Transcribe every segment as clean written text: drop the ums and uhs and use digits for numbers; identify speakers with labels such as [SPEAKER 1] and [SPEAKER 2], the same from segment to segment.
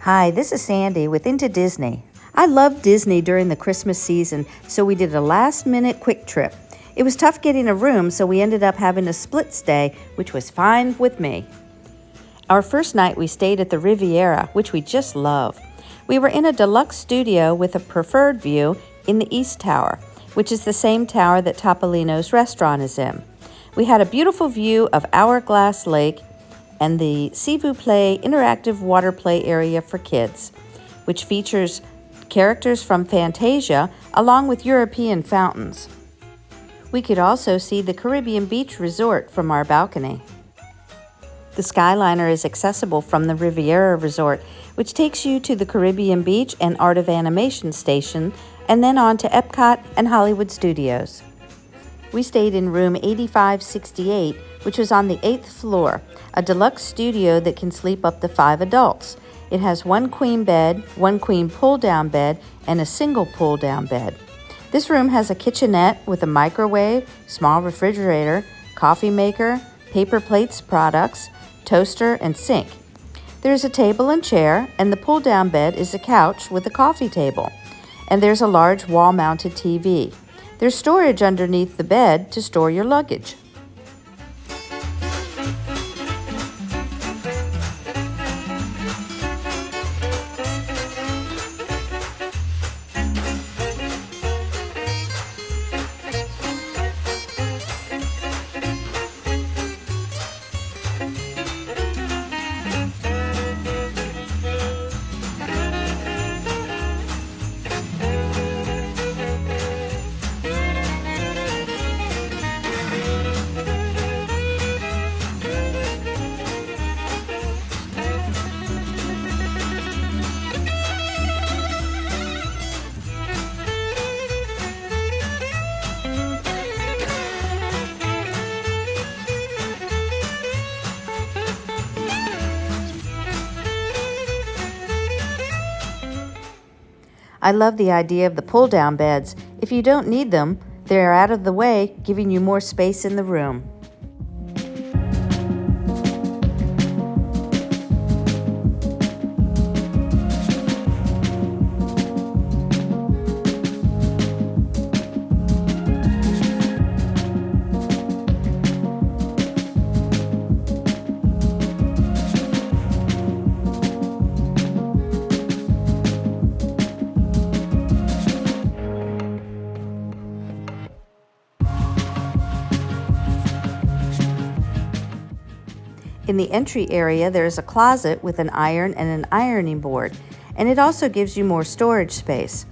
[SPEAKER 1] Hi, this is Sandy with Into Disney. I love Disney during the Christmas season, so we did a last-minute quick trip. It was tough getting a room, so we ended up having a split stay, which was fine with me. Our first night we stayed at the Riviera, which we just love. We were in a deluxe studio with a preferred view in the East Tower, which is the same tower that Topolino's restaurant is in. We had a beautiful view of Hourglass Lake and the S'il vous plaît interactive water play area for kids, which features characters from Fantasia along with European fountains. We could also see the Caribbean Beach Resort from our balcony. The Skyliner is accessible from the Riviera Resort, which takes you to the Caribbean Beach and Art of Animation Station, and then on to Epcot and Hollywood Studios. We stayed in room 8568, which was on the 8th floor, a deluxe studio that can sleep up to 5 adults. It has one queen bed, one queen pull-down bed, and a single pull-down bed. This room has a kitchenette with a microwave, small refrigerator, coffee maker, paper plates products, toaster, and sink. There's a table and chair, and the pull-down bed is a couch with a coffee table. And there's a large wall-mounted TV. There's storage underneath the bed to store your luggage. I love the idea of the pull-down beds. If you don't need them, they're out of the way, giving you more space in the room. In the entry area, there is a closet with an iron and an ironing board, and it also gives you more storage space.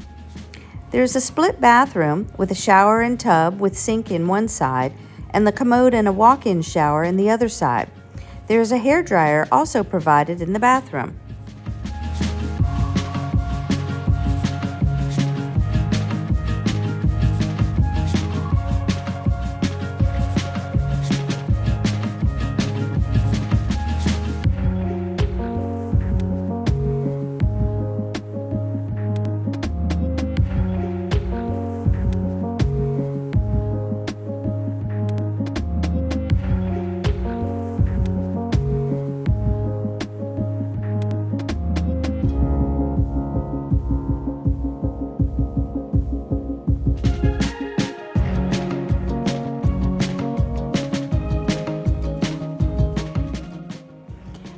[SPEAKER 1] There's a split bathroom with a shower and tub with sink in one side, and the commode and a walk-in shower in the other side. There is a hairdryer also provided in the bathroom.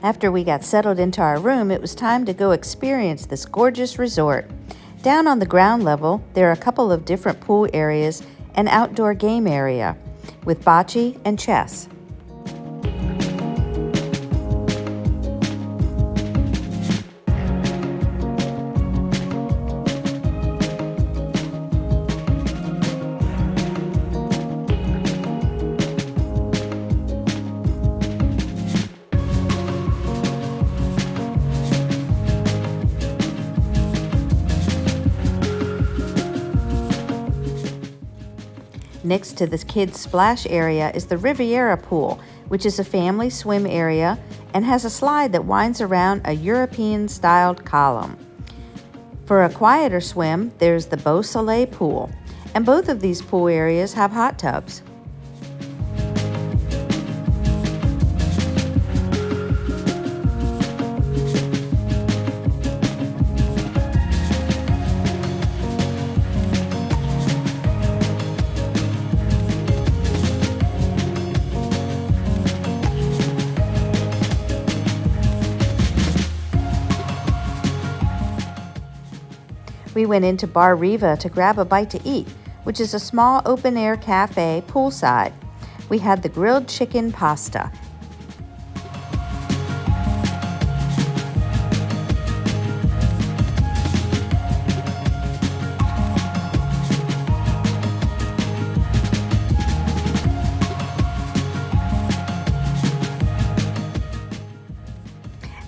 [SPEAKER 1] After we got settled into our room, it was time to go experience this gorgeous resort. Down on the ground level, there are a couple of different pool areas and outdoor game area with bocce and chess. Next to the kids' splash area is the Riviera pool, which is a family swim area and has a slide that winds around a European-styled column. For a quieter swim, there's the Beau Soleil pool, and both of these pool areas have hot tubs. We went into Bar Riva to grab a bite to eat, which is a small open-air cafe poolside. We had the grilled chicken pasta.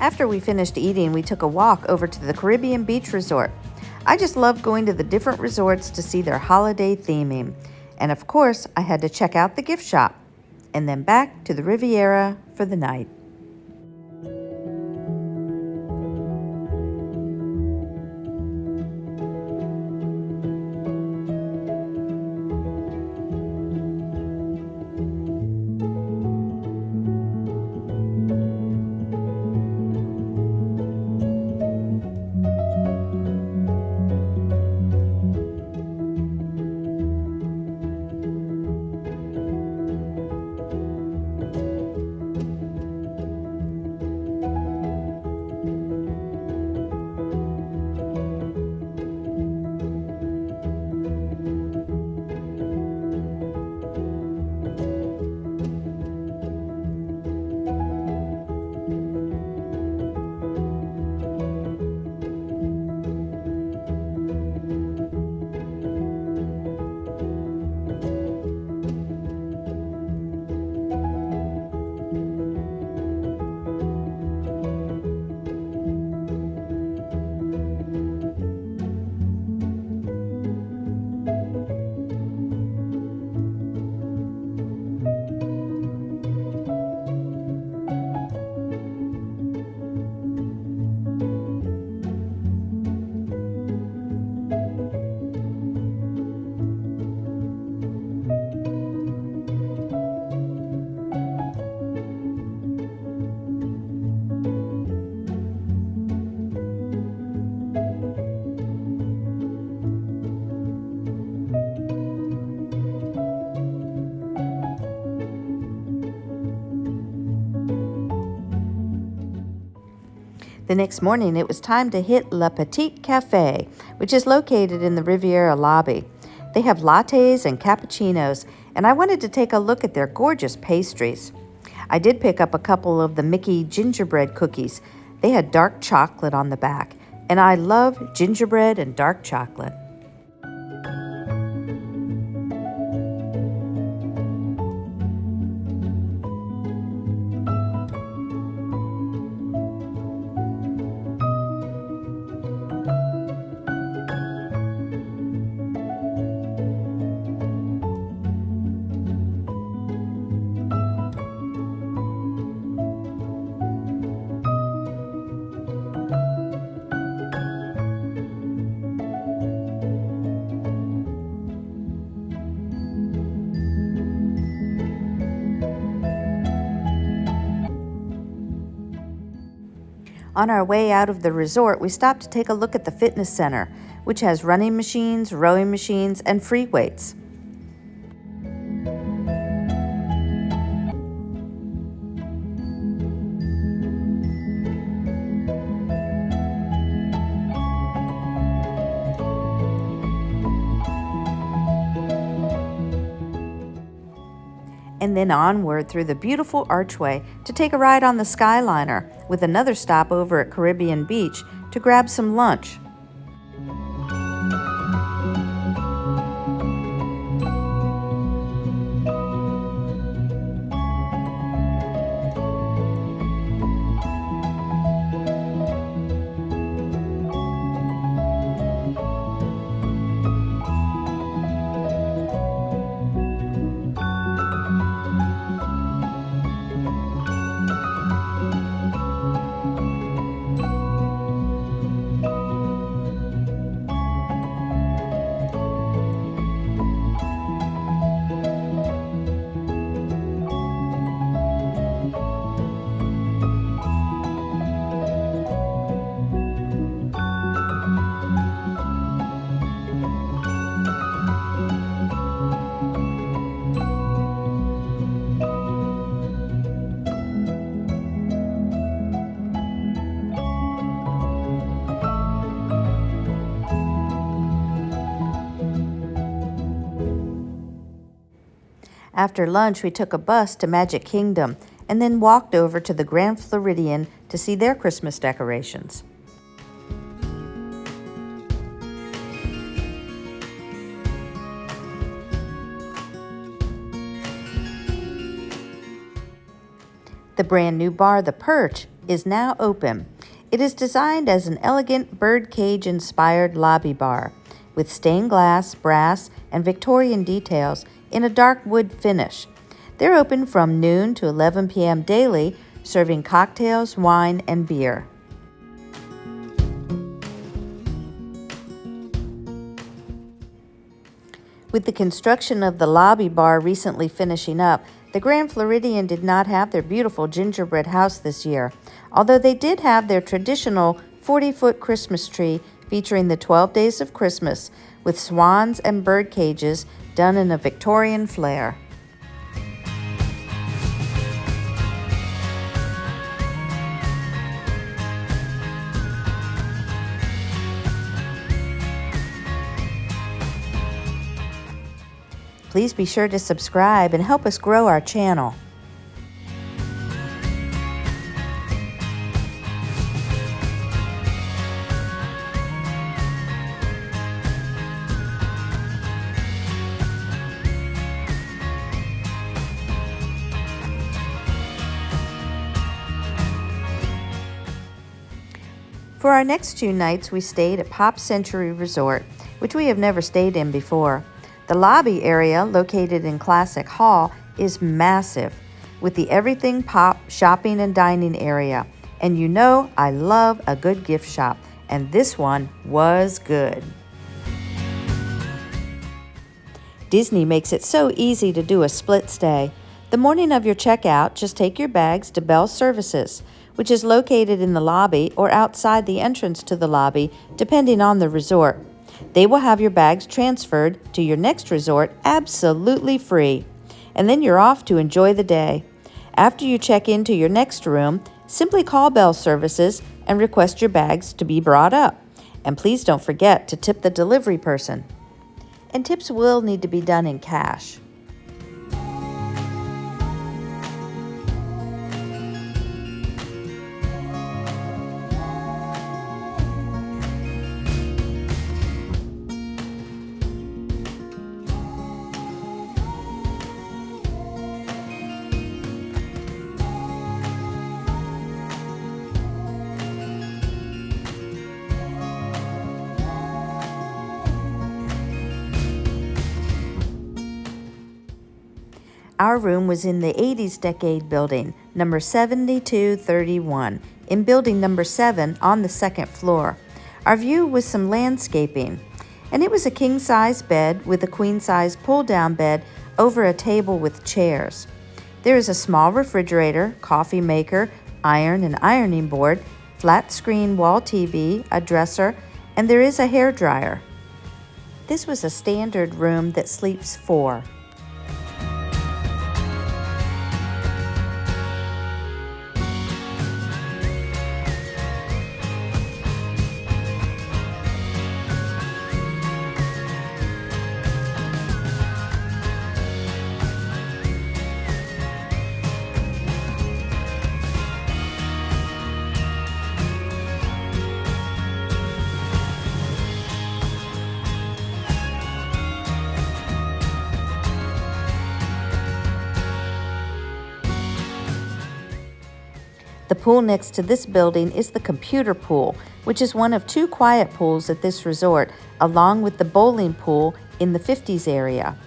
[SPEAKER 1] After we finished eating, we took a walk over to the Caribbean Beach Resort. I just love going to the different resorts to see their holiday theming. And of course, I had to check out the gift shop and then back to the Riviera for the night. The next morning, it was time to hit Le Petit Café, which is located in the Riviera lobby. They have lattes and cappuccinos, and I wanted to take a look at their gorgeous pastries. I did pick up a couple of the Mickey gingerbread cookies. They had dark chocolate on the back, and I love gingerbread and dark chocolate. On our way out of the resort, we stopped to take a look at the fitness center, which has running machines, rowing machines, and free weights. And then onward through the beautiful archway to take a ride on the Skyliner, with another stop over at Caribbean Beach to grab some lunch. After lunch, we took a bus to Magic Kingdom and then walked over to the Grand Floridian to see their Christmas decorations. The brand new bar, The Perch, is now open. It is designed as an elegant birdcage-inspired lobby bar with stained glass, brass, and Victorian details in a dark wood finish. They're open from noon to 11 p.m. daily, serving cocktails, wine, and beer. With the construction of the lobby bar recently finishing up, the Grand Floridian did not have their beautiful gingerbread house this year, although they did have their traditional 40-foot Christmas tree featuring the 12 Days of Christmas with swans and bird cages done in a Victorian flair. Please be sure to subscribe and help us grow our channel. For our next 2 nights, we stayed at Pop Century Resort, which we have never stayed in before. The lobby area, located in Classic Hall, is massive, with the Everything Pop shopping and dining area. And you know I love a good gift shop, and this one was good. Disney makes it so easy to do a split stay. The morning of your checkout, just take your bags to Bell Services, which is located in the lobby or outside the entrance to the lobby, depending on the resort. They will have your bags transferred to your next resort absolutely free. And then you're off to enjoy the day. After you check into your next room, simply call Bell Services and request your bags to be brought up. And please don't forget to tip the delivery person. And tips will need to be done in cash. Our room was in the 80s decade building, number 7231, in building number 7 on the 2nd floor. Our view was some landscaping, and it was a king-size bed with a queen-size pull-down bed over a table with chairs. There is a small refrigerator, coffee maker, iron and ironing board, flat-screen wall TV, a dresser, and there is a hairdryer. This was a standard room that sleeps 4. The pool next to this building is the computer pool, which is one of 2 quiet pools at this resort, along with the bowling pool in the 50s area.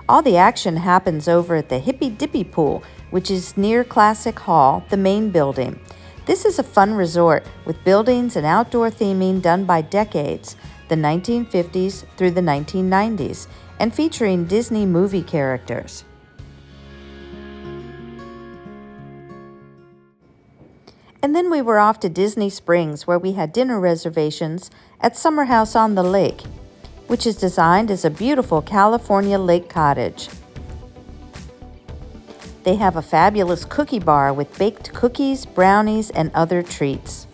[SPEAKER 1] All the action happens over at the Hippy Dippy pool, which is near Classic Hall, the main building. This is a fun resort with buildings and outdoor theming done by decades, the 1950s through the 1990s, and featuring Disney movie characters. And then we were off to Disney Springs, where we had dinner reservations at Summer House on the Lake, which is designed as a beautiful California lake cottage. They have a fabulous cookie bar with baked cookies, brownies, and other treats.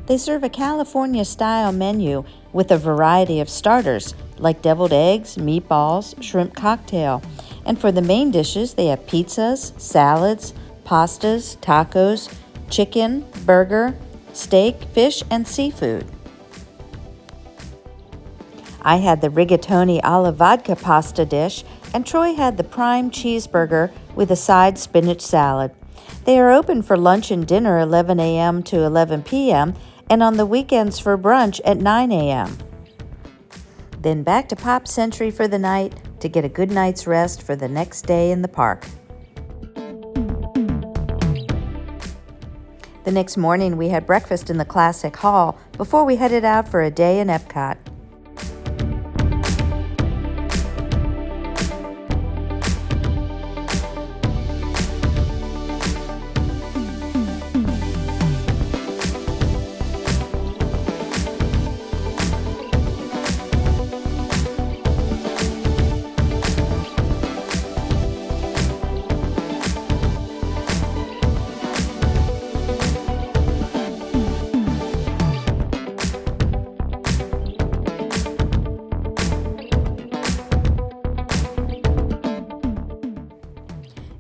[SPEAKER 1] They serve a California-style menu with a variety of starters, like deviled eggs, meatballs, shrimp cocktail. And for the main dishes, they have pizzas, salads, pastas, tacos, chicken, burger, steak, fish, and seafood. I had the rigatoni alla vodka pasta dish, and Troy had the prime cheeseburger with a side spinach salad. They are open for lunch and dinner 11 a.m. to 11 p.m. and on the weekends for brunch at 9 a.m. Then back to Pop Century for the night to get a good night's rest for the next day in the park. The next morning we had breakfast in the Classic Hall before we headed out for a day in Epcot.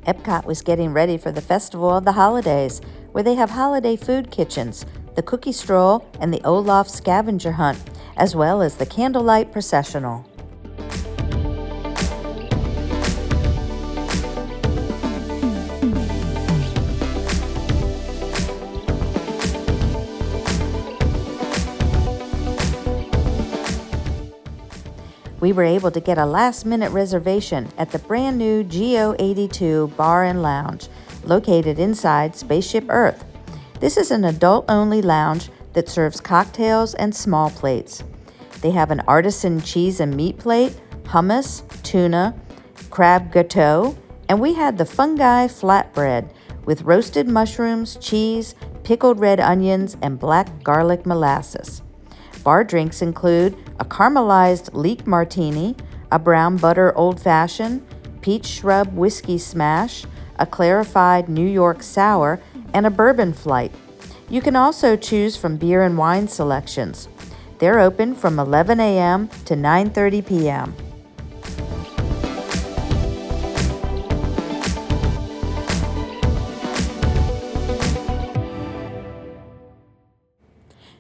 [SPEAKER 1] Epcot was getting ready for the Festival of the Holidays, where they have holiday food kitchens, the cookie stroll, and the Olaf scavenger hunt, as well as the candlelight processional. We were able to get a last-minute reservation at the brand new Geo-82 Bar and Lounge, located inside Spaceship Earth. This is an adult-only lounge that serves cocktails and small plates. They have an artisan cheese and meat plate, hummus, tuna, crab gâteau, and we had the fungi flatbread with roasted mushrooms, cheese, pickled red onions, and black garlic molasses. Bar drinks include a caramelized leek martini, a brown butter old-fashioned, peach shrub whiskey smash, a clarified New York sour, and a bourbon flight. You can also choose from beer and wine selections. They're open from 11 a.m. to 9:30 p.m.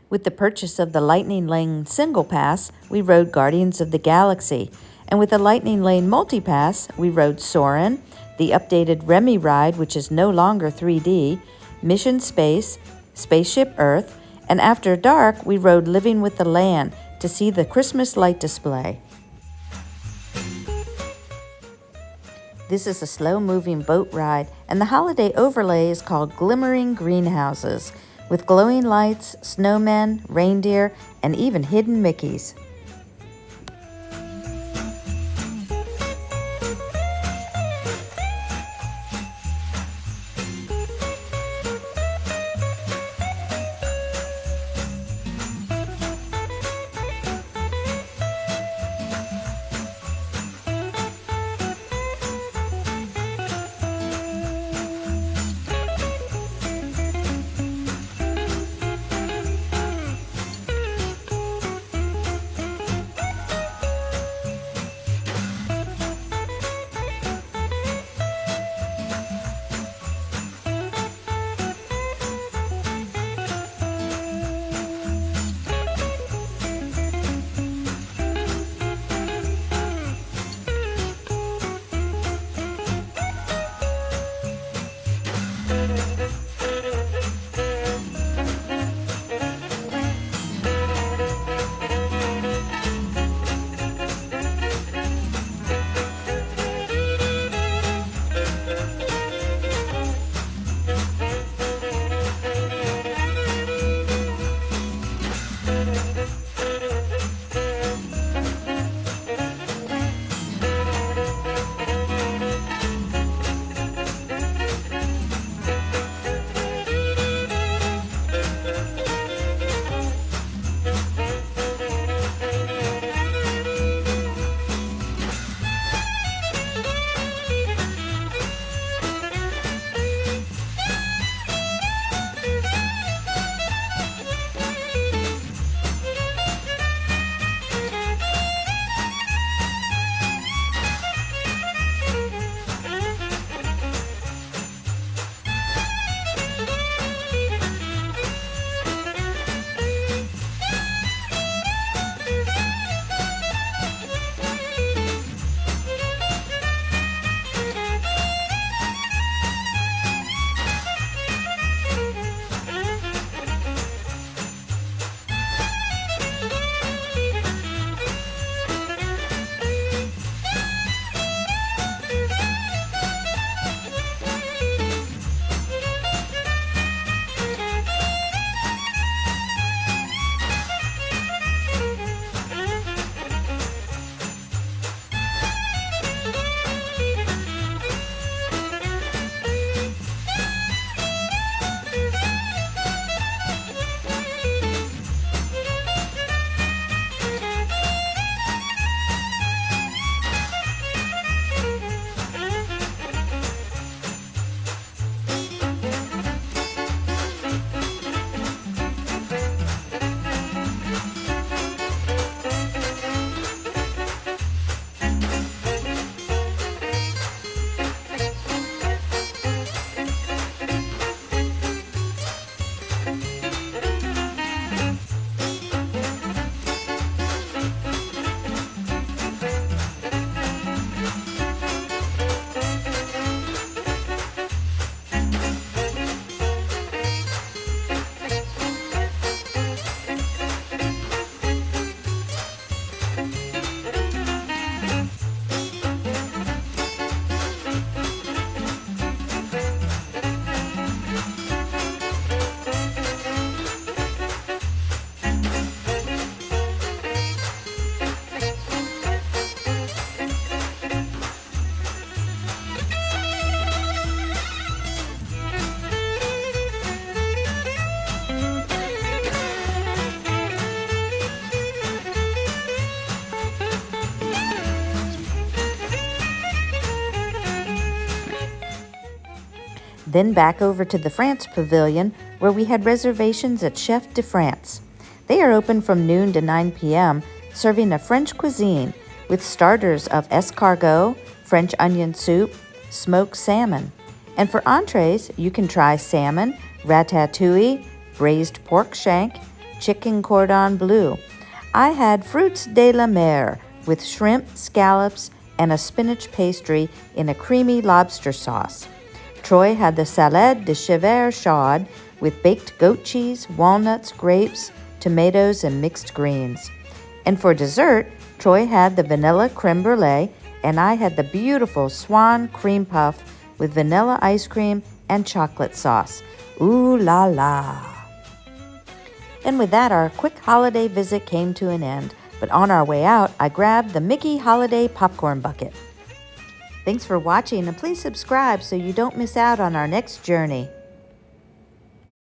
[SPEAKER 1] With the purchase of the Lightning Lane Single Pass, we rode Guardians of the Galaxy. And with the Lightning Lane Multi-Pass, we rode Soarin', the updated Remy ride, which is no longer 3D, Mission Space, Spaceship Earth, and after dark, we rode Living with the Land to see the Christmas light display. This is a slow-moving boat ride, and the holiday overlay is called Glimmering Greenhouses, with glowing lights, snowmen, reindeer, and even hidden Mickeys. Then back over to the France Pavilion, where we had reservations at Chef de France. They are open from noon to 9 p.m., serving a French cuisine with starters of escargot, French onion soup, smoked salmon. And for entrees, you can try salmon, ratatouille, braised pork shank, chicken cordon bleu. I had fruits de la mer with shrimp, scallops, and a spinach pastry in a creamy lobster sauce. Troy had the salade de chèvre chaude with baked goat cheese, walnuts, grapes, tomatoes, and mixed greens. And for dessert, Troy had the vanilla creme brulee, and I had the beautiful swan cream puff with vanilla ice cream and chocolate sauce. Ooh la la! And with that, our quick holiday visit came to an end. But on our way out, I grabbed the Mickey Holiday Popcorn Bucket. Thanks for watching, and please subscribe so you don't miss out on our next journey.